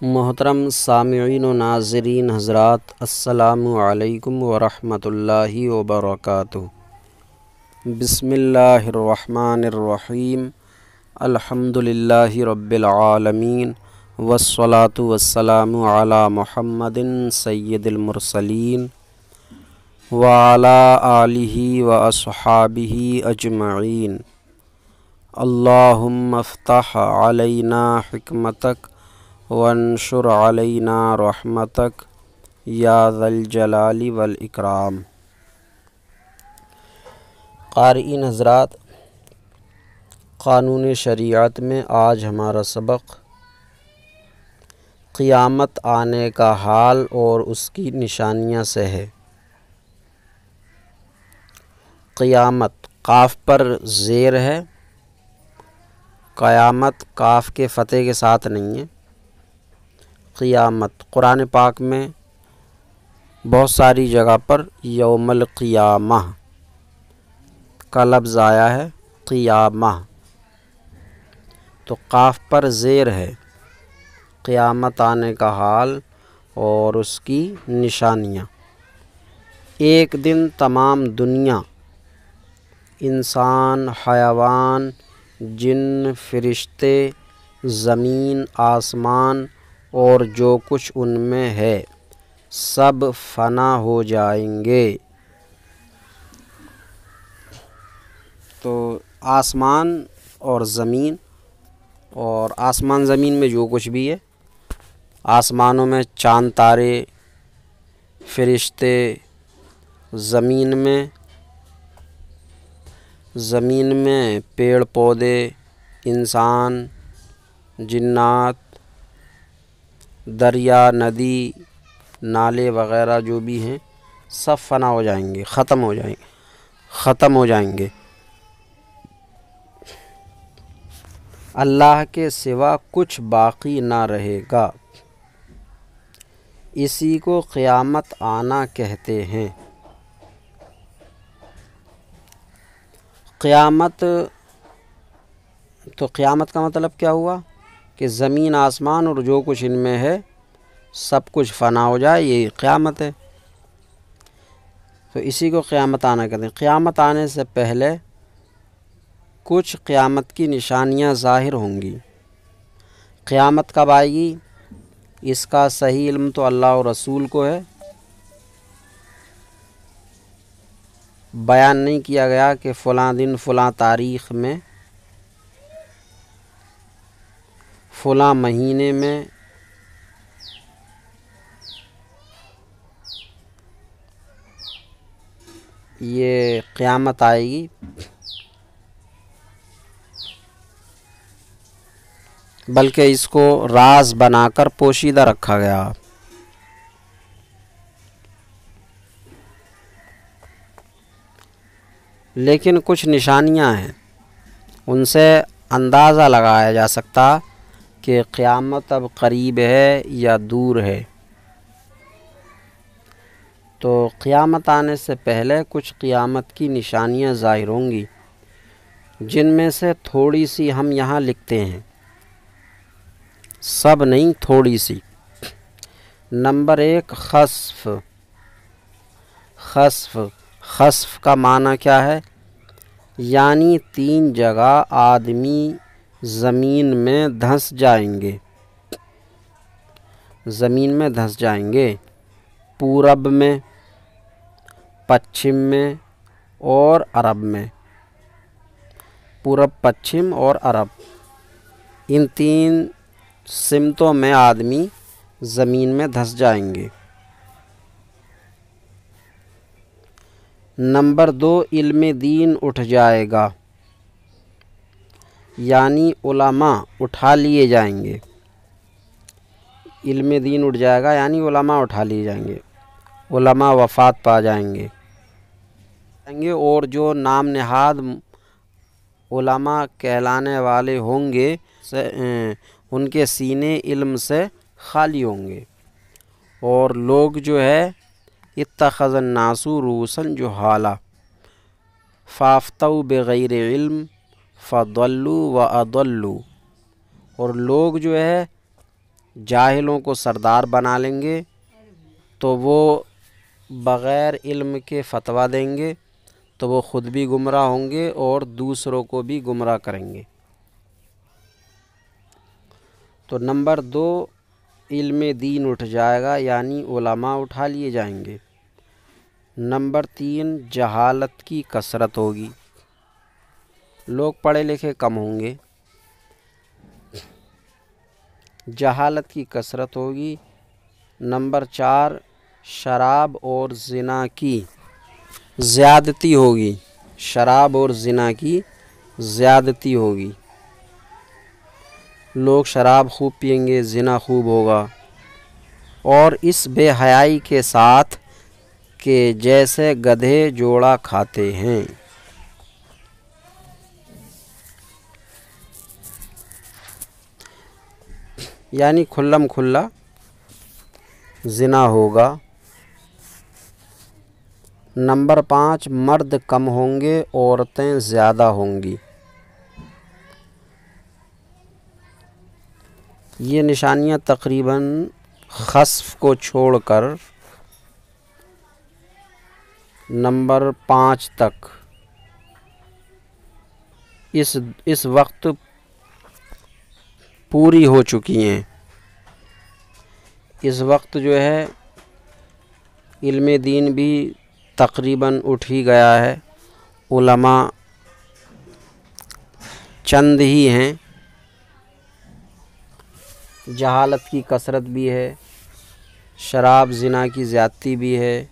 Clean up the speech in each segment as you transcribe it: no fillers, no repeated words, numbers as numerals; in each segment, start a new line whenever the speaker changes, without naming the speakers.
محترم سامعین و ناظرین حضرات، السلام علیکم ورحمۃ اللہ وبرکاتہ۔ بسم اللہ الرحمن الرحیم، الحمد للہ رب العالمین، والصلاة والسلام علی محمد سید المرسلین وعلی آلہ واصحابہ اجمعین۔ اللہم افتح علینا حکمتک وانشر علینا رحمتک یا ذا الجلال والاکرام۔ قارئین حضرات، قانون شریعت میں آج ہمارا سبق قیامت آنے کا حال اور اس کی نشانیاں سے ہے۔ قیامت قاف پر زیر ہے، قیامت کاف کے فتح کے ساتھ نہیں ہے۔ قیامت قرآن پاک میں بہت ساری جگہ پر یوم القیامہ کا لفظ آیا ہے، قیامہ، تو قاف پر زیر ہے۔ قیامت آنے کا حال اور اس کی نشانیاں۔ ایک دن تمام دنیا، انسان، حیوان، جن، فرشتے، زمین، آسمان اور جو کچھ ان میں ہے سب فنا ہو جائیں گے۔ تو آسمان اور زمین، اور آسمان زمین میں جو کچھ بھی ہے، آسمانوں میں چاند تارے، فرشتے، زمین میں پیڑ پودے، انسان، جنات، دریا، ندی، نالے وغیرہ جو بھی ہیں سب فنا ہو جائیں گے، ختم ہو جائیں گے۔ اللہ کے سوا کچھ باقی نہ رہے گا۔ اسی کو قیامت آنا کہتے ہیں۔ قیامت کا مطلب کیا ہوا کہ زمین، آسمان اور جو کچھ ان میں ہے سب کچھ فنا ہو جائے، یہ قیامت ہے۔ تو اسی کو قیامت آنا کہتے ہیں۔ قیامت آنے سے پہلے کچھ قیامت کی نشانیاں ظاہر ہوں گی۔ قیامت کب آئے گی اس کا صحیح علم تو اللہ اور رسول کو ہے۔ بیان نہیں کیا گیا کہ فلاں دن فلاں تاریخ میں فلاں مہینے میں یہ قیامت آئے گی، بلکہ اس کو راز بنا کر پوشیدہ رکھا گیا۔ لیکن کچھ نشانیاں ہیں، ان سے اندازہ لگایا جا سکتا کہ قیامت اب قریب ہے یا دور ہے۔ تو قیامت آنے سے پہلے کچھ قیامت کی نشانیاں ظاہر ہوں گی، جن میں سے تھوڑی سی ہم یہاں لکھتے ہیں، سب نہیں، تھوڑی سی۔ نمبر 1، خسف کا معنی کیا ہے؟ یعنی 3 جگہ آدمی زمین میں دھنس جائیں گے، پورب میں، پچھم میں اور عرب میں۔ پورب، پچھم اور عرب، ان 3 سمتوں میں آدمی زمین میں دھنس جائیں گے۔ نمبر 2، علم دین اٹھ جائے گا، یعنی علماء اٹھا لیے جائیں گے۔ علم دین اٹھ جائے گا یعنی علماء اٹھا لیے جائیں گے، علماء وفات پا جائیں گے، اور جو نام نہاد علماء کہلانے والے ہوں گے ان کے سینے علم سے خالی ہوں گے، اور لوگ جو ہے اتخذ الناس رؤوسا جہالا فافتوا بغیر علم فضلوا واضلوا، اور لوگ جو ہے جاہلوں کو سردار بنا لیں گے تو وہ بغیر علم کے فتویٰ دیں گے تو وہ خود بھی گمراہ ہوں گے اور دوسروں کو بھی گمراہ کریں گے۔ تو نمبر 2 علم دین اٹھ جائے گا، یعنی علماء اٹھا لیے جائیں گے۔ نمبر 3 جہالت کی کثرت ہوگی، لوگ پڑھے لکھے کم ہوں گے، جہالت کی کثرت ہوگی۔ نمبر 4 شراب اور زنا کی زیادتی ہوگی، شراب اور زنا کی زیادتی ہوگی، لوگ شراب خوب پئیں گے، زنا خوب ہوگا، اور اس بے حیائی کے ساتھ کہ جیسے گدھے جوڑا کھاتے ہیں۔ یعنی کھلم کھلا زنا ہوگا۔ نمبر 5 مرد کم ہوں گے، عورتیں زیادہ ہوں گی۔ یہ نشانیاں تقریباً خسف کو چھوڑ کر نمبر 5 تک اس وقت پوری ہو چکی ہیں۔ اس وقت جو ہے علم دین بھی تقریباً اٹھ ہی گیا ہے، علماء چند ہی ہیں، جہالت کی کثرت بھی ہے، شراب زنا کی زیادتی بھی ہے،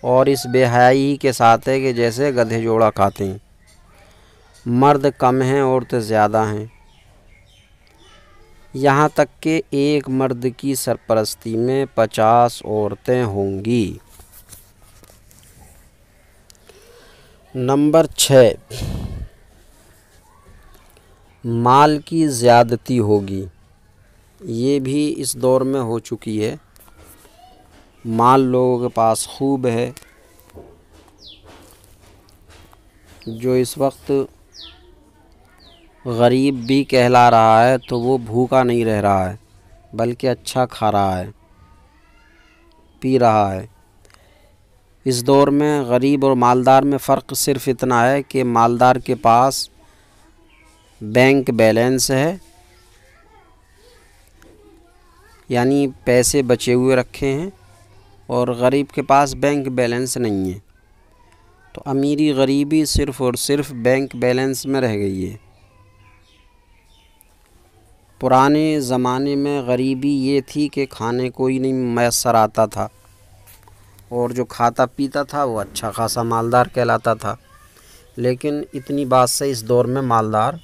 اور اس بے حیائی کے ساتھ ہے کہ جیسے گدھے جوڑا کھاتے ہیں۔ مرد کم ہیں، عورتیں زیادہ ہیں، یہاں تک کہ ایک مرد کی سرپرستی میں 50 عورتیں ہوں گی۔ نمبر 6 مال کی زیادتی ہوگی، یہ بھی اس دور میں ہو چکی ہے، مال لوگوں کے پاس خوب ہے۔ جو اس وقت غریب بھی کہلا رہا ہے تو وہ بھوکا نہیں رہ رہا ہے، بلکہ اچھا کھا رہا ہے، پی رہا ہے۔ اس دور میں غریب اور مالدار میں فرق صرف اتنا ہے کہ مالدار کے پاس بینک بیلنس ہے، یعنی پیسے بچے ہوئے رکھے ہیں، اور غریب کے پاس بینک بیلنس نہیں ہے۔ تو امیری غریبی صرف اور صرف بینک بیلنس میں رہ گئی ہے۔ پرانے زمانے میں غریبی یہ تھی کہ کھانے کو ہی نہیں میسر آتا تھا، اور جو کھاتا پیتا تھا وہ اچھا خاصا مالدار کہلاتا تھا۔ لیکن اتنی بات سے اس دور میں مالدار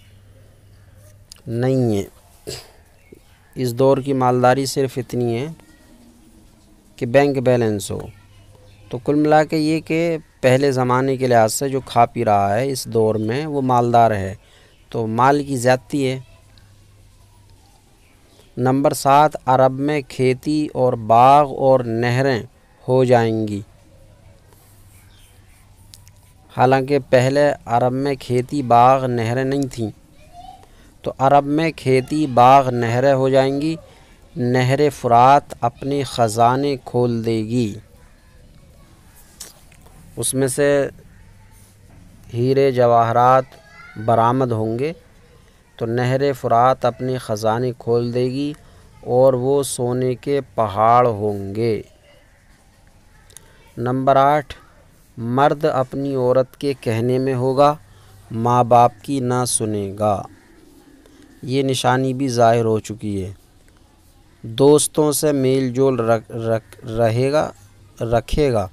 نہیں ہے۔ اس دور کی مالداری صرف اتنی ہے کہ بینک بیلنس ہو۔ تو کل ملا کے یہ کہ پہلے زمانے کے لحاظ سے جو کھا پی رہا ہے اس دور میں وہ مالدار ہے، تو مال کی زیادتی ہے۔ نمبر 7 عرب میں کھیتی اور باغ اور نہریں ہو جائیں گی، حالانکہ پہلے عرب میں کھیتی باغ نہریں نہیں تھیں، تو عرب میں کھیتی باغ نہریں ہو جائیں گی۔ نہر فرات اپنے خزانے کھول دے گی، اس میں سے ہیرے جواہرات برآمد ہوں گے، تو نہر فرات اپنے خزانے کھول دے گی اور وہ سونے کے پہاڑ ہوں گے۔ نمبر 8 مرد اپنی عورت کے کہنے میں ہوگا، ماں باپ کی نہ سنے گا، یہ نشانی بھی ظاہر ہو چکی ہے۔ دوستوں سے میل جول رکھے گا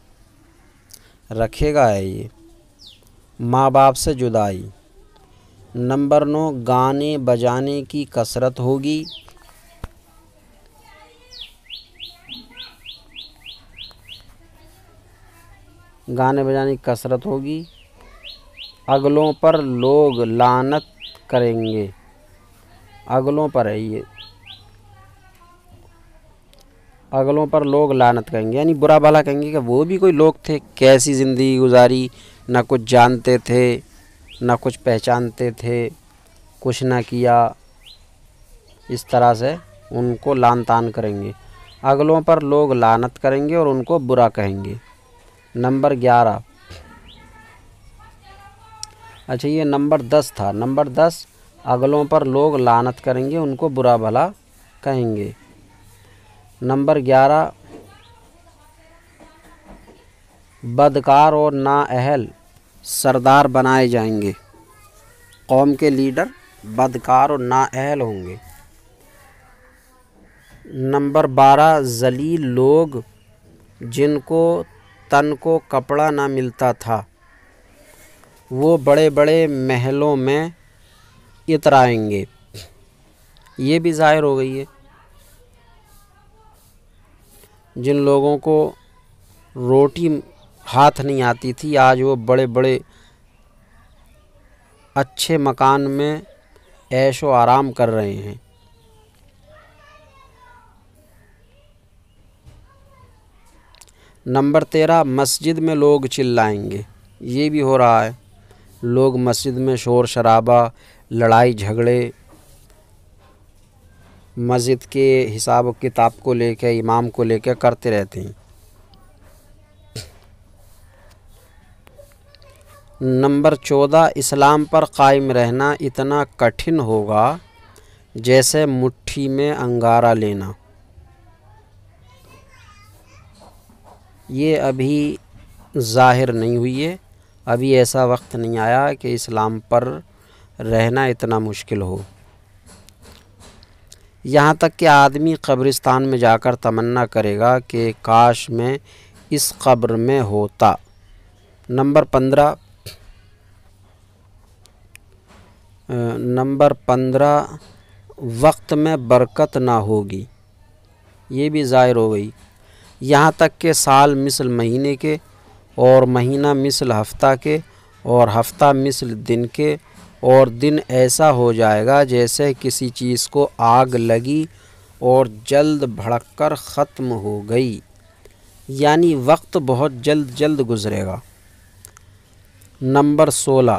ہے یہ، ماں باپ سے جدائی۔ نمبر 9 گانے بجانے کی کثرت ہوگی، گانے بجانے کی کثرت ہوگی۔ اگلوں پر لوگ لعنت کریں گے، اگلوں پر ہے یہ، اگلوں پر لوگ لعنت کریں گے، یعنی برا بھلا کہیں گے کہ وہ بھی کوئی لوگ تھے، کیسی زندگی گزاری، نہ کچھ جانتے تھے نہ کچھ پہچانتے تھے، کچھ نہ کیا، اس طرح سے ان کو لعن طعن کریں گے، اگلوں پر لوگ لعنت کریں گے اور ان کو برا کہیں گے۔ نمبر 11، اچھا یہ نمبر 10 تھا، نمبر 10 اگلوں پر لوگ لعنت کریں گے، ان کو برا بھلا کہیں گے۔ نمبر 11 بدکار اور نااہل سردار بنائے جائیں گے، قوم کے لیڈر بدکار اور نااہل ہوں گے۔ نمبر 12 ذلیل لوگ جن کو تن کو کپڑا نہ ملتا تھا وہ بڑے بڑے محلوں میں اترائیں گے، یہ بھی ظاہر ہو گئی ہے۔ جن لوگوں کو روٹی ہاتھ نہیں آتی تھی آج وہ بڑے بڑے اچھے مکان میں عیش و آرام کر رہے ہیں۔ نمبر 13 مسجد میں لوگ چلائیں گے، یہ بھی ہو رہا ہے، لوگ مسجد میں شور شرابہ، لڑائی جھگڑے مسجد کے حساب و کتاب کو لے کے، امام کو لے کے کرتے رہتے ہیں۔ نمبر 14 اسلام پر قائم رہنا اتنا کٹھن ہوگا جیسے مٹھی میں انگارہ لینا، یہ ابھی ظاہر نہیں ہوئی ہے، ابھی ایسا وقت نہیں آیا کہ اسلام پر رہنا اتنا مشکل ہو، یہاں تک کہ آدمی قبرستان میں جا کر تمنا کرے گا کہ کاش میں اس قبر میں ہوتا۔ نمبر 15 وقت میں برکت نہ ہوگی، یہ بھی ظاہر ہو گئی، یہاں تک کہ سال مثل مہینے کے اور مہینہ مثل ہفتہ کے اور ہفتہ مثل دن کے اور دن ایسا ہو جائے گا جیسے کسی چیز کو آگ لگی اور جلد بھڑک کر ختم ہو گئی، یعنی وقت بہت جلد گزرے گا۔ نمبر 16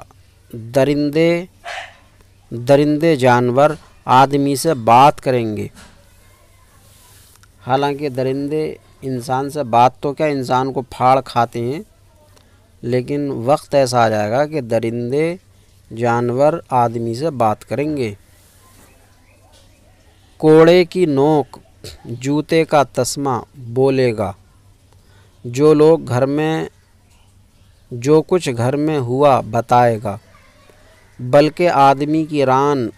درندے جانور آدمی سے بات کریں گے، حالانکہ درندے انسان سے بات تو کیا انسان کو پھاڑ کھاتے ہیں، لیکن وقت ایسا آ جائے گا کہ درندے جانور آدمی سے بات کریں گے۔ کوڑے کی نوک جوتے کا تسمہ بولے گا، جو کچھ گھر میں ہوا بتائے گا، بلکہ آدمی کی ران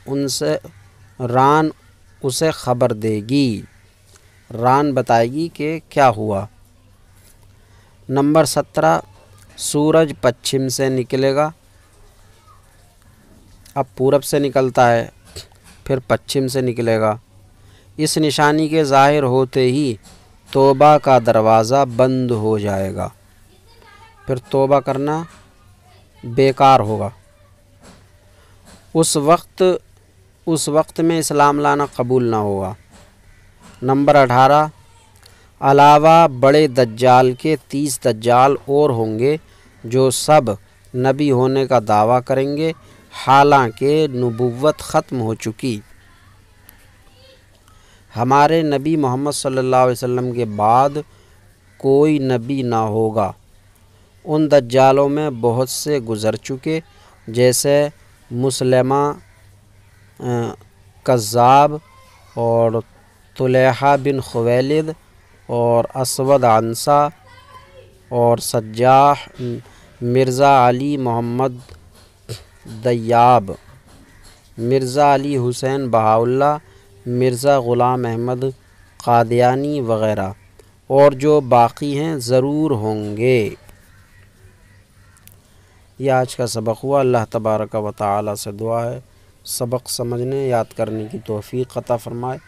اسے خبر دے گی، ران بتائے گی کہ کیا ہوا۔ نمبر 17 سورج پچھم سے نکلے گا، اب پورب سے نکلتا ہے پھر پچھم سے نکلے گا، اس نشانی کے ظاہر ہوتے ہی توبہ کا دروازہ بند ہو جائے گا، پھر توبہ کرنا بیکار ہوگا، اس وقت میں اسلام لانا قبول نہ ہوگا۔ نمبر 18 علاوہ بڑے دجال کے 30 دجال اور ہوں گے جو سب نبی ہونے کا دعویٰ کریں گے، حالانکہ نبوت ختم ہو چکی، ہمارے نبی محمد صلی اللہ علیہ وسلم کے بعد کوئی نبی نہ ہوگا۔ ان دجالوں میں بہت سے گزر چکے جیسے مسلمہ کذاب اور طلحہ بن خویلد اور اسود عنسا اور سجاح، مرزا علی محمد دیاب، مرزا علی حسین بہاؤاللہ، مرزا غلام احمد قادیانی وغیرہ، اور جو باقی ہیں ضرور ہوں گے۔ یہ آج کا سبق ہوا۔ اللہ تبارک و تعالی سے دعا ہے سبق سمجھنے یاد کرنے کی توفیق عطا فرمائے،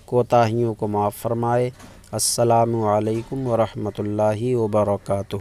کوتاہیوں کو معاف فرمائے۔ السلام علیکم ورحمۃ اللہ وبرکاتہ۔